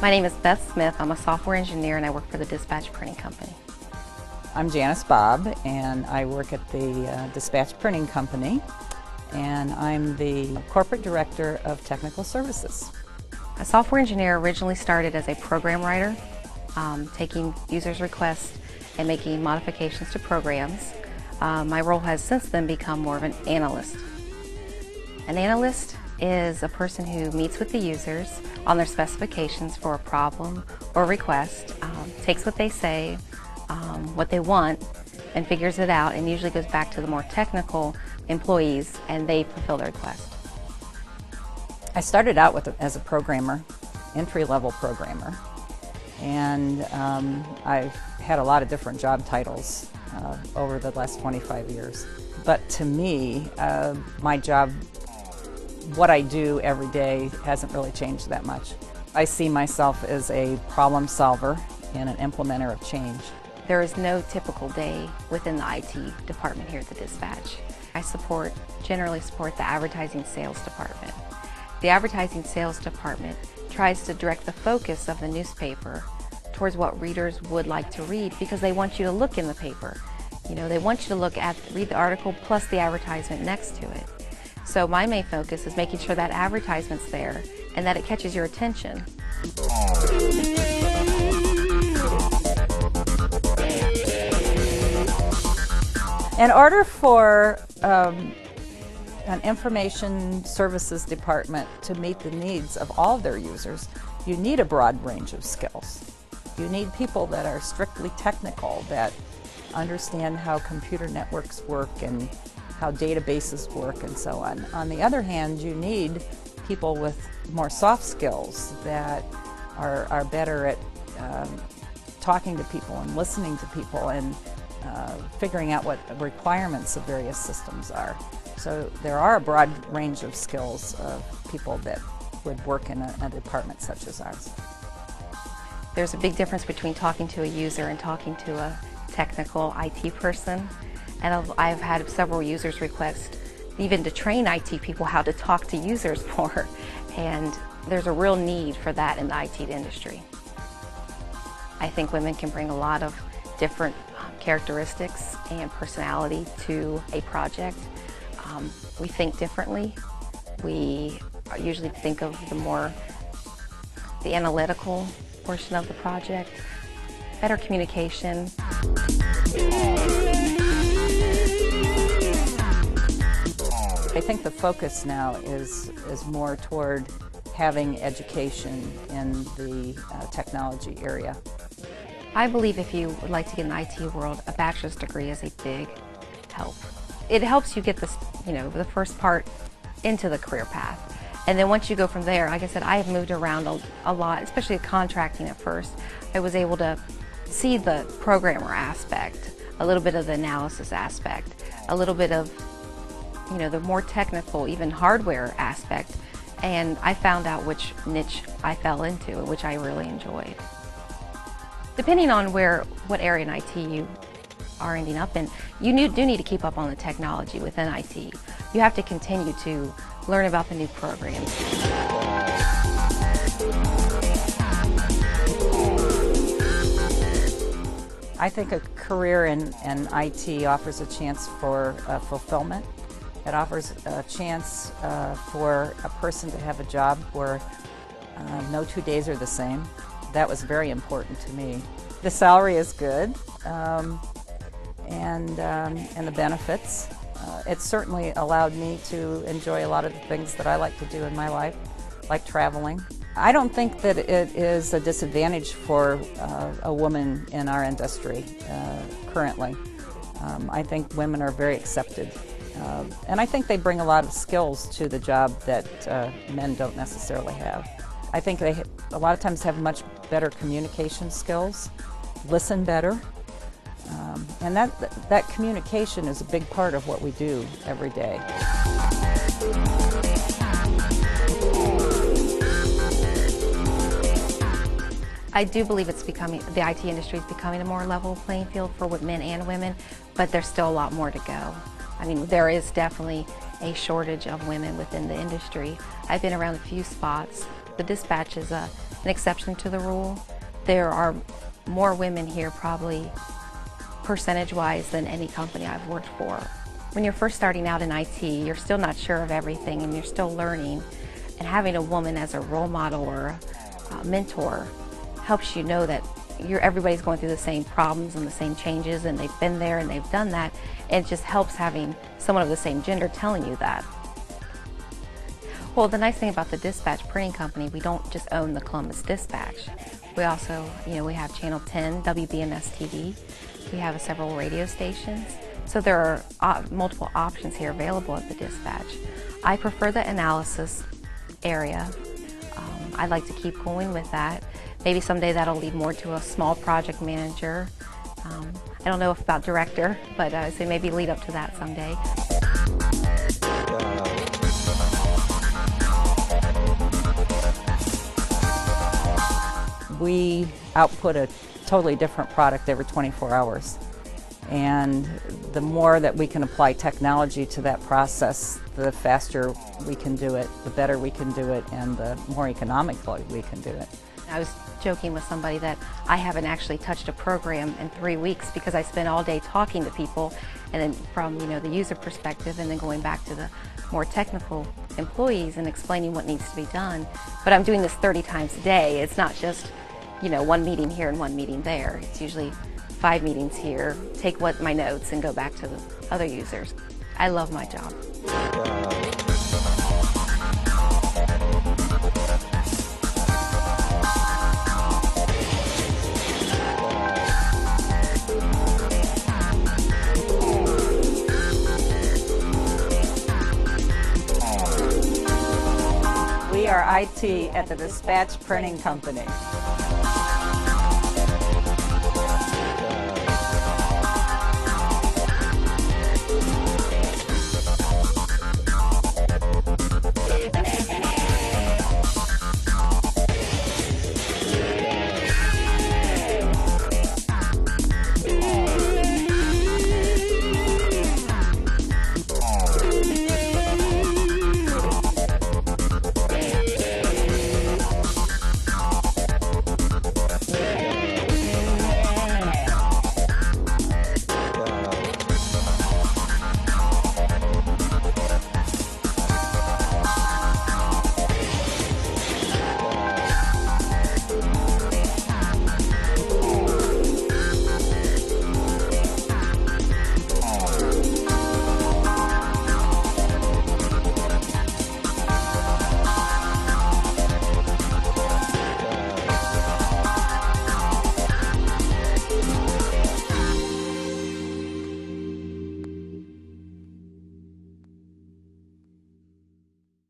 My name is Beth Smith. I'm a software engineer and I work for the Dispatch Printing Company. I'm Janice Bobb and I work at the Dispatch Printing Company, and I'm the Corporate Director of Technical Services. A software engineer originally started as a program writer, taking users' requests and making modifications to programs. My role has since then become more of an analyst. An analyst is a person who meets with the users on their specifications for a problem or request, takes what they say, what they want, and figures it out, and usually goes back to the more technical employees and they fulfill the request. I started out as a programmer, entry-level programmer, and I've had a lot of different job titles over the last 25 years. But to me, my job, what I do every day, hasn't really changed that much. I see myself as a problem solver and an implementer of change. There is no typical day within the IT department here at the Dispatch. I generally support the advertising sales department. The advertising sales department tries to direct the focus of the newspaper towards what readers would like to read, because they want you to look in the paper. You know, they want you to read the article plus the advertisement next to it. So my main focus is making sure that advertisement's there and that it catches your attention. In order for an information services department to meet the needs of all their users, you need a broad range of skills. You need people that are strictly technical, that understand how computer networks work and how databases work and so on. On the other hand, you need people with more soft skills that are better at talking to people and listening to people and figuring out what the requirements of various systems are. So there are a broad range of skills of people that would work in a department such as ours. There's a big difference between talking to a user and talking to a technical IT person. And I've had several users request even to train IT people how to talk to users more. And there's a real need for that in the IT industry. I think women can bring a lot of different characteristics and personality to a project. We think differently. We usually think of the analytical portion of the project, better communication. I think the focus now is more toward having education in the technology area. I believe if you would like to get in the IT world, a bachelor's degree is a big help. It helps you get the first part into the career path. And then once you go from there, like I said, I have moved around a lot, especially contracting at first. I was able to see the programmer aspect, a little bit of the analysis aspect, a little bit of the more technical, even hardware aspect, and I found out which niche I fell into, which I really enjoyed. Depending on what area in IT you are ending up in, you do need to keep up on the technology within IT. You have to continue to learn about the new programs. I think a career in IT offers a chance for fulfillment. It offers a chance for a person to have a job where no 2 days are the same. That was very important to me. The salary is good, and the benefits. It certainly allowed me to enjoy a lot of the things that I like to do in my life, like traveling. I don't think that it is a disadvantage for a woman in our industry currently. I think women are very accepted. And I think they bring a lot of skills to the job that men don't necessarily have. I think they a lot of times have much better communication skills, listen better, and that communication is a big part of what we do every day. I do believe the IT industry is becoming a more level playing field for men and women, but there's still a lot more to go. I mean, there is definitely a shortage of women within the industry. I've been around a few spots. The Dispatch is a an exception to the rule. There are more women here, probably percentage-wise, than any company I've worked for. When you're first starting out in IT, you're still not sure of everything and you're still learning. And having a woman as a role model or a mentor helps you know that everybody's going through the same problems and the same changes, and they've been there and they've done that. And it just helps having someone of the same gender telling you that. Well, the nice thing about the Dispatch Printing Company, we don't just own the Columbus Dispatch. We also, we have Channel 10, WBMS TV. We have several radio stations. So there are multiple options here available at the Dispatch. I prefer the analysis area. I'd like to keep going with that. Maybe someday that'll lead more to a small project manager. I don't know about director, but so maybe lead up to that someday. We output a totally different product every 24 hours. And the more that we can apply technology to that process, the faster we can do it, the better we can do it, and the more economically we can do it. I was joking with somebody that I haven't actually touched a program in 3 weeks because I spend all day talking to people, and then from the user perspective, and then going back to the more technical employees and explaining what needs to be done. But I'm doing this 30 times a day. It's not just one meeting here and one meeting there. It's usually 5 meetings here, take my notes and go back to the other users. I love my job. We are IT at the Dispatch Printing Company.